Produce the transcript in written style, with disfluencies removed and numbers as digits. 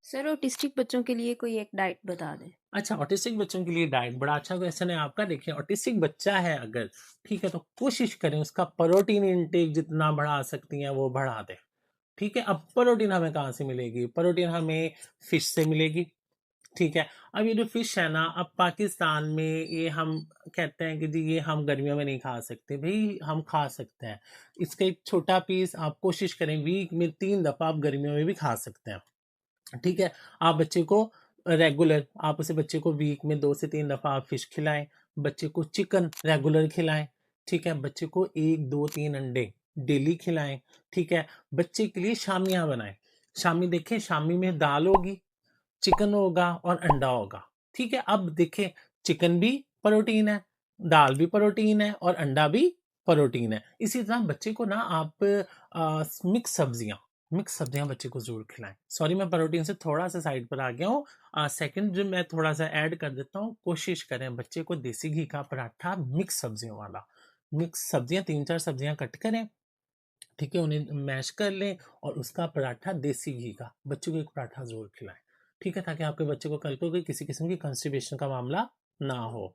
Sir autistic बच्चों के लिए कोई एक डाइट बता दें। अच्छा, ऑटिस्टिक बच्चों के लिए डाइट बड़ा अच्छा क्वेश्चन है आपका। देखिए, ऑटिस्टिक बच्चा है अगर, ठीक है, तो कोशिश करें उसका प्रोटीन इंटेक जितना बढ़ा सकती हैं वो बढ़ा दें। ठीक है, अब प्रोटीन हमें कहाँ से मिलेगी? प्रोटीन हमें फिश से मिलेगी। ठीक है, अब ये जो फिश है ना, अब पाकिस्तान में ये हम कहते हैं कि जी ये हम गर्मियों में नहीं खा सकते। भाई हम खा सकते हैं। इसका एक छोटा पीस आप कोशिश करें, वीक में 3 दफा आप गर्मियों में भी खा सकते हैं। ठीक है, आप बच्चे को रेगुलर, आप उसे बच्चे को वीक में 2 से 3 दफा आप फिश खिलाएं। बच्चे को चिकन रेगुलर खिलाएं। ठीक है, बच्चे को 1 2 3 अंडे डेली खिलाएं। ठीक है, बच्चे के लिए शामियां बनाएं। शामी देखें, शामी में दाल होगी, चिकन होगा और अंडा होगा। ठीक है, अब देखें, चिकन भी प्रोटीन है, दाल भी प्रोटीन है और अंडा भी प्रोटीन है। इसी तरह बच्चे को ना आप मिक्स सब्जियां बच्चे को जरूर खिलाएं। सॉरी, मैं प्रोटीन से थोड़ा सा साइड पर आ गया हूँ। सेकंड जो मैं थोड़ा सा ऐड कर देता हूँ, कोशिश करें बच्चे को देसी घी का पराठा मिक्स सब्जियों वाला। मिक्स सब्जियां 3 4 सब्जियां कट करें। ठीक है, उन्हें मैश कर लें और उसका पराठा देसी घी का बच्चे को एक पराठा जरूर खिलाएं। ठीक है, ताकि आपके बच्चे को कल को कोई किसी किस्म की कंस्टिपेशन का मामला ना हो।